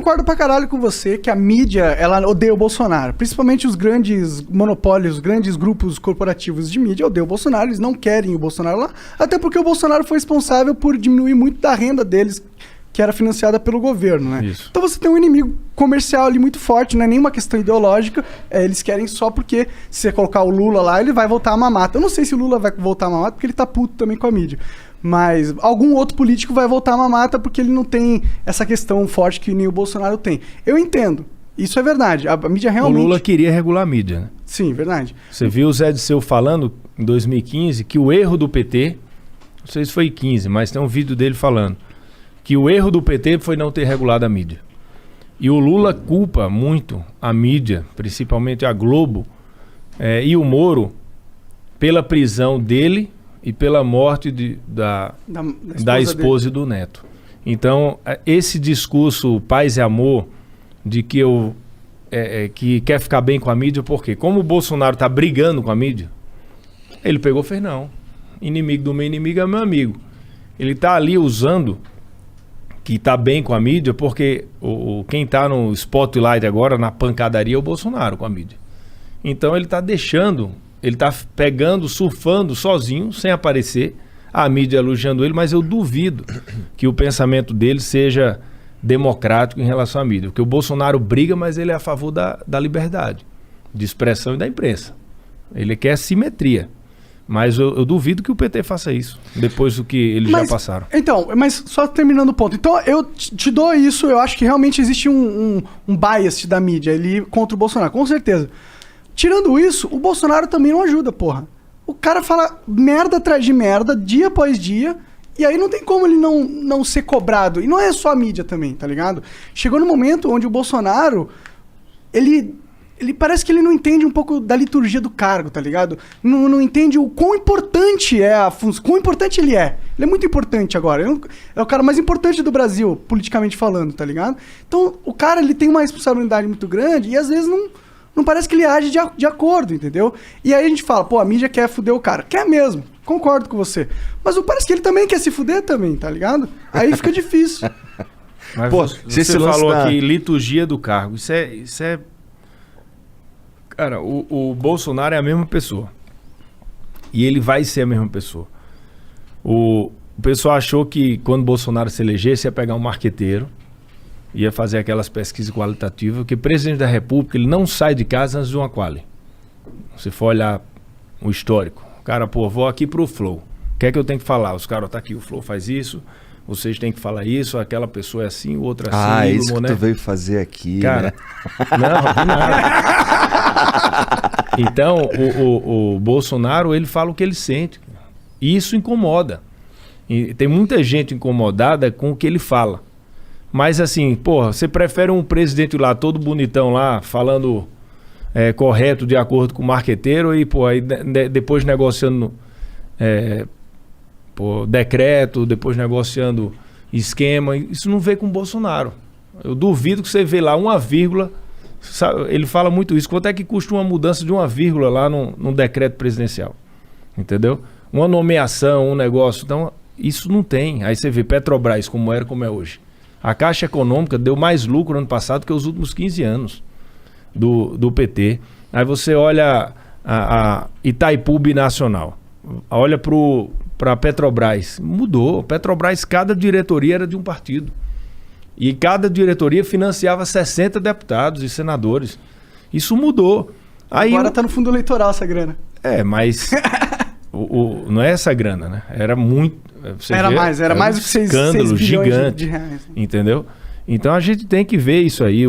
concordo pra caralho com você que a mídia, ela odeia o Bolsonaro. Principalmente os grandes monopólios, os grandes grupos corporativos de mídia odeiam o Bolsonaro. Eles não querem o Bolsonaro lá. Até porque o Bolsonaro foi responsável por diminuir muito da renda deles, que era financiada pelo governo, né? Isso. Então você tem um inimigo comercial ali muito forte, não é nenhuma questão ideológica. Eles querem só porque se você colocar o Lula lá, ele vai voltar a mamata. Eu não sei se o Lula vai voltar a mamata porque ele tá puto também com a mídia. Mas algum outro político vai voltar a mamata porque ele não tem essa questão forte que nem o Bolsonaro tem. Eu entendo. Isso é verdade. A mídia realmente... O Lula queria regular a mídia, né? Sim, verdade. Você viu o Zé Disseu falando em 2015 que o erro do PT, não sei se foi 15, mas tem um vídeo dele falando que o erro do PT foi não ter regulado a mídia. E o Lula culpa muito a mídia, principalmente a Globo, e o Moro, pela prisão dele e pela morte da esposa e do neto. Então, esse discurso paz e amor de que que quer ficar bem com a mídia, por quê? Como o Bolsonaro está brigando com a mídia, ele pegou e fez, não, inimigo do meu inimigo é meu amigo. Ele está ali usando que está bem com a mídia, porque quem está no spotlight agora, na pancadaria, é o Bolsonaro com a mídia. Então ele está deixando, ele está pegando, surfando sozinho, sem aparecer, a mídia elogiando ele, mas eu duvido que o pensamento dele seja democrático em relação à mídia. Porque o Bolsonaro briga, mas ele é a favor da liberdade de expressão e da imprensa. Ele quer simetria. Mas eu duvido que o PT faça isso, depois do que eles já passaram. Então, mas só terminando o ponto. Então, eu te dou isso, eu acho que realmente existe um bias da mídia ali contra o Bolsonaro, com certeza. Tirando isso, o Bolsonaro também não ajuda, porra. O cara fala merda atrás de merda, dia após dia, e aí não tem como ele não ser cobrado. E não é só a mídia também, tá ligado? Chegou no momento onde o Bolsonaro, ele parece que ele não entende um pouco da liturgia do cargo, tá ligado? Não entende o quão importante é a função, quão importante ele é. Ele é muito importante agora. É o cara mais importante do Brasil, politicamente falando, tá ligado? Então, o cara, ele tem uma responsabilidade muito grande e às vezes não parece que ele age de acordo, entendeu? E aí a gente fala, pô, a mídia quer fuder o cara. Quer mesmo, concordo com você. Mas parece que ele também quer se fuder também, tá ligado? Aí fica difícil. Mas pô, você falou aqui, liturgia do cargo. Isso é... Cara, o Bolsonaro é a mesma pessoa. E ele vai ser a mesma pessoa. O pessoal achou que quando o Bolsonaro se elegesse ia pegar um marqueteiro, ia fazer aquelas pesquisas qualitativas, porque o presidente da República ele não sai de casa antes de uma quali. Se for olhar o histórico. Cara, pô, vou aqui pro Flow. O que é que eu tenho que falar? Os caras, tá aqui, o Flow faz isso, vocês têm que falar isso, aquela pessoa é assim, o outro é assim. Ah, isso que tu veio fazer aqui, cara, né? Não. Então, o Bolsonaro, ele fala o que ele sente. E isso incomoda. E tem muita gente incomodada com o que ele fala. Mas assim, porra, você prefere um presidente lá, todo bonitão lá, falando correto de acordo com o marqueteiro e, pô, aí depois negociando decreto, depois negociando esquema. Isso não veio com o Bolsonaro. Eu duvido que você vê lá uma vírgula. Sabe, ele fala muito isso. Quanto é que custa uma mudança de uma vírgula lá num decreto presidencial? Entendeu? Uma nomeação, um negócio. Então, isso não tem. Aí você vê Petrobras como era, como é hoje. A Caixa Econômica deu mais lucro no ano passado que os últimos 15 anos do PT. Aí você olha a Itaipu Binacional. Olha para a Petrobras. Mudou. Petrobras, cada diretoria era de um partido. E cada diretoria financiava 60 deputados e senadores. Isso mudou. Aí agora tá no fundo eleitoral essa grana. Mas não é essa grana, né? Era muito... Era mais do que 6 escândalo gigante, de reais. Entendeu? Então a gente tem que ver isso aí.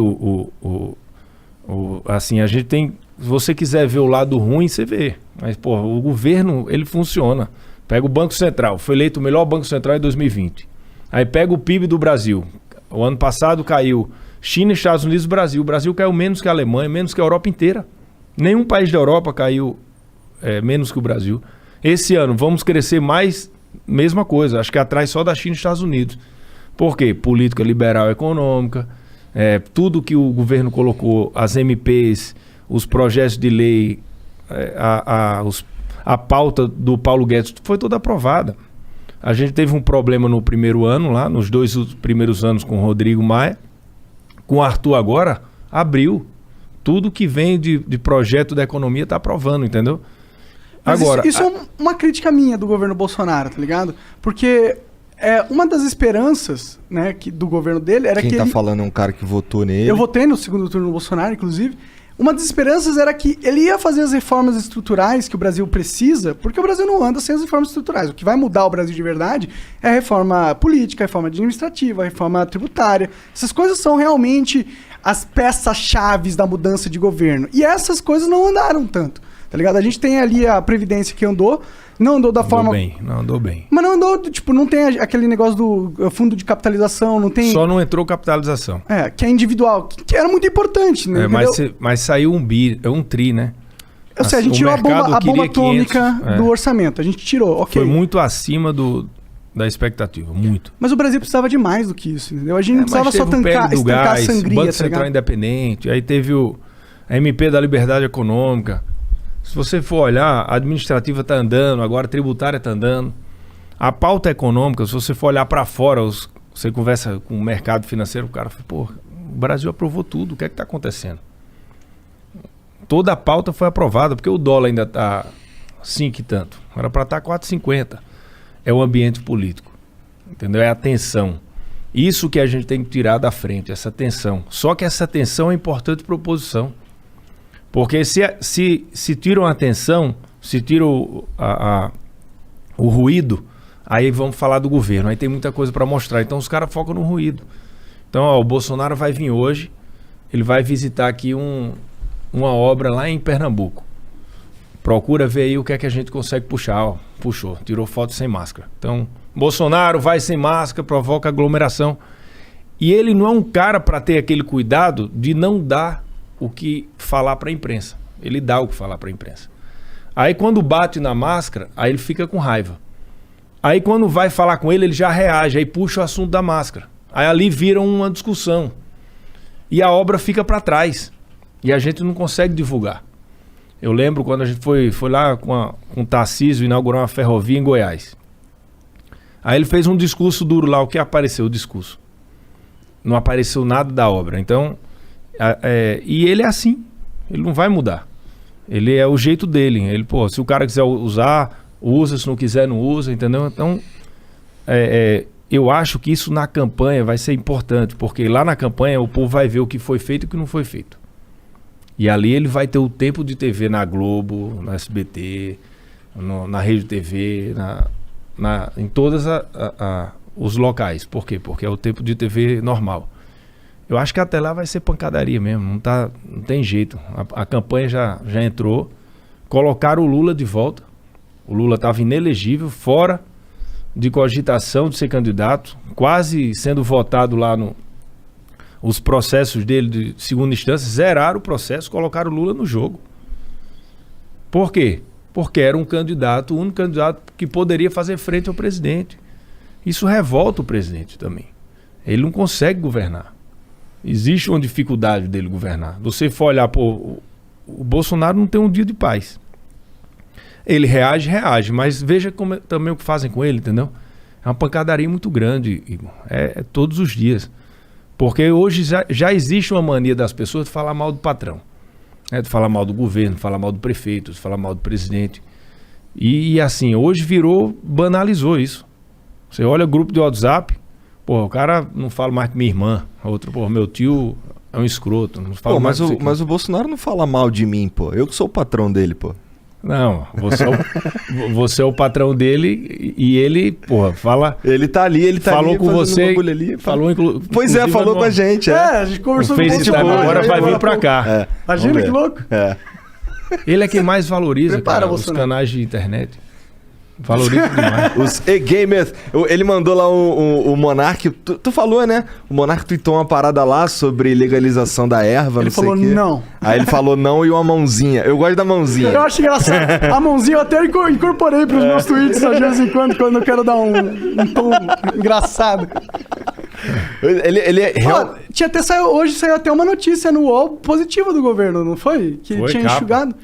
Assim, a gente tem... Se você quiser ver o lado ruim, você vê. Mas, pô, o governo, ele funciona. Pega o Banco Central. Foi eleito o melhor Banco Central em 2020. Aí pega o PIB do Brasil. O ano passado caiu China, Estados Unidos e Brasil. O Brasil caiu menos que a Alemanha, menos que a Europa inteira. Nenhum país da Europa caiu menos que o Brasil. Esse ano vamos crescer mais, mesma coisa. Acho que atrás só da China e Estados Unidos. Por quê? Política liberal econômica, tudo que o governo colocou, as MPs, os projetos de lei, a pauta do Paulo Guedes, foi toda aprovada. A gente teve um problema no primeiro ano lá, nos 2 primeiros anos com o Rodrigo Maia, Com o Arthur agora, abriu. Tudo que vem de projeto da economia tá aprovando, entendeu? Mas Agora, isso é uma crítica minha do governo Bolsonaro, tá ligado? Porque uma das esperanças, né, do governo dele era Quem que tá ele... falando é um cara que votou nele. Eu votei no segundo turno do Bolsonaro, inclusive. Uma das esperanças era que ele ia fazer as reformas estruturais que o Brasil precisa, porque o Brasil não anda sem as reformas estruturais. O que vai mudar o Brasil de verdade é a reforma política, a reforma administrativa, a reforma tributária. Essas coisas são realmente as peças-chave da mudança de governo. E essas coisas não andaram tanto, tá ligado? A gente tem ali a Previdência que não andou da forma... Não andou bem. Mas não andou, tipo, não tem aquele negócio do fundo de capitalização, não tem... Só não entrou capitalização. Que é individual, que era muito importante, né? Mas saiu um tri, né? Ou seja, a gente tirou a bomba atômica 500, do orçamento. A gente tirou, ok. Foi muito acima da expectativa, muito. Mas o Brasil precisava de mais do que isso, entendeu? A gente não precisava só estancar a sangria, Banco tá Central ligado? Independente, aí teve a MP da Liberdade Econômica. Se você for olhar, a administrativa está andando, agora a tributária está andando. A pauta econômica, se você for olhar para fora, você conversa com o mercado financeiro, o cara fala, pô, o Brasil aprovou tudo, o que é que está acontecendo? Toda a pauta foi aprovada, porque o dólar ainda está 5 e tanto. Era para estar 4,50. É o ambiente político, entendeu? É a tensão. Isso que a gente tem que tirar da frente, essa tensão. Só que essa tensão é importante para a oposição. Porque se tiram a atenção, se tiram o ruído, aí vamos falar do governo. Aí tem muita coisa para mostrar. Então os caras focam no ruído. Então o Bolsonaro vai vir hoje, ele vai visitar aqui uma obra lá em Pernambuco. Procura ver aí o que é que a gente consegue puxar. Ó, puxou, tirou foto sem máscara. Então, Bolsonaro vai sem máscara, provoca aglomeração. E ele não é um cara para ter aquele cuidado de não dar o que falar para a imprensa. Ele dá o que falar para a imprensa. Aí quando bate na máscara, aí ele fica com raiva. Aí quando vai falar com ele já reage, aí puxa o assunto da máscara. Aí ali vira uma discussão. E a obra fica para trás. E a gente não consegue divulgar. Eu lembro quando a gente foi lá com o Tarcísio inaugurar uma ferrovia em Goiás. Aí ele fez um discurso duro lá, o que apareceu o discurso? Não apareceu nada da obra. Então, e ele é assim, ele não vai mudar. Ele é o jeito dele. Ele, pô, se o cara quiser usar, usa, se não quiser, não usa, entendeu? Então, eu acho que isso na campanha vai ser importante, porque lá na campanha o povo vai ver o que foi feito e o que não foi feito. E ali ele vai ter o tempo de TV na Globo, na SBT, na Rede TV, em todos os locais. Por quê? Porque é o tempo de TV normal. Eu acho que até lá vai ser pancadaria mesmo, não tem jeito. A campanha já entrou, colocaram o Lula de volta. O Lula estava inelegível, fora de cogitação de ser candidato, quase sendo votado lá os processos dele de segunda instância, zeraram o processo, colocaram o Lula no jogo. Por quê? Porque era um candidato, o único candidato que poderia fazer frente ao presidente. Isso revolta o presidente também. Ele não consegue governar. Existe uma dificuldade dele governar. Você for olhar, pô, o Bolsonaro não tem um dia de paz. Ele reage, mas veja também o que fazem com ele, entendeu? É uma pancadaria muito grande, Igor. É todos os dias. Porque hoje já existe uma mania das pessoas de falar mal do patrão. De falar mal do governo, de falar mal do prefeito, de falar mal do presidente. E assim, hoje banalizou isso. Você olha o grupo de WhatsApp, pô, o cara não fala mais que minha irmã. Outro, pô, meu tio é um escroto. Não fala mais mas o Bolsonaro não fala mal de mim, pô. Eu que sou o patrão dele, pô. Não, você é o patrão dele e ele, porra, fala... Ele tá ali, falou ali com você, ali, falou Pois falou com a gente. A gente conversou com ele. Agora vai vir pra cá. Imagina que louco. Ele é quem mais valoriza, os canais de internet. Valoriza demais. Os e-gamers. Ele mandou lá o Monark. Tu falou, né? O Monark tweetou uma parada lá sobre legalização da erva. Ele falou não. Aí ele falou não e uma mãozinha. Eu gosto da mãozinha. Eu acho engraçado. A mãozinha eu até incorporei pros meus tweets de vez em quando eu quero dar um tom engraçado. Ele é real... Hoje saiu até uma notícia no UOL positiva do governo, não foi? Que tinha enxugado.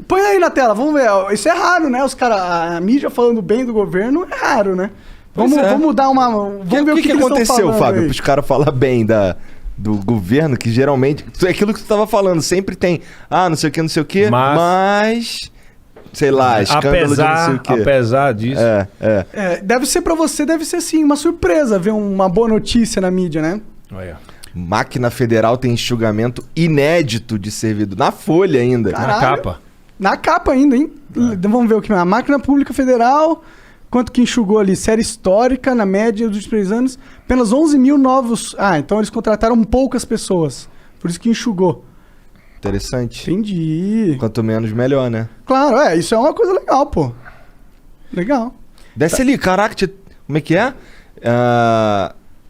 Põe aí na tela, vamos ver. Isso é raro, né? Os caras, a mídia falando bem do governo é raro, né? Vamos dar uma. Vamos ver o que aconteceu, Fábio, para os caras falar bem do governo, que geralmente... É aquilo que tu tava falando, sempre tem... Ah, não sei o que, mas sei lá, escândalo de não sei o quê. Apesar disso... Deve ser pra você, deve ser sim, uma surpresa ver uma boa notícia na mídia, né? Olha. Máquina Federal tem enxugamento inédito de servidor. Na Folha ainda. Caralho. Na capa. Na capa ainda, hein? Vamos ver o que a Máquina Pública Federal, quanto que enxugou ali? Série histórica, na média dos 3 anos, apenas 11 mil novos... Ah, então eles contrataram poucas pessoas. Por isso que enxugou. Interessante. Entendi. Quanto menos, melhor, né? Claro, isso é uma coisa legal, pô. Legal. Desce ali, caraca, como é que é?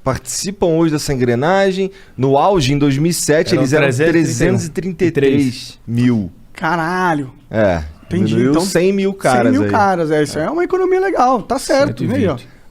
Participam hoje dessa engrenagem. No auge, em 2007, eles eram 333 mil. Caralho. Entendi. Então, 100 mil caras 100 mil aí. caras, isso é uma economia legal. Tá certo, 120. aí, ó.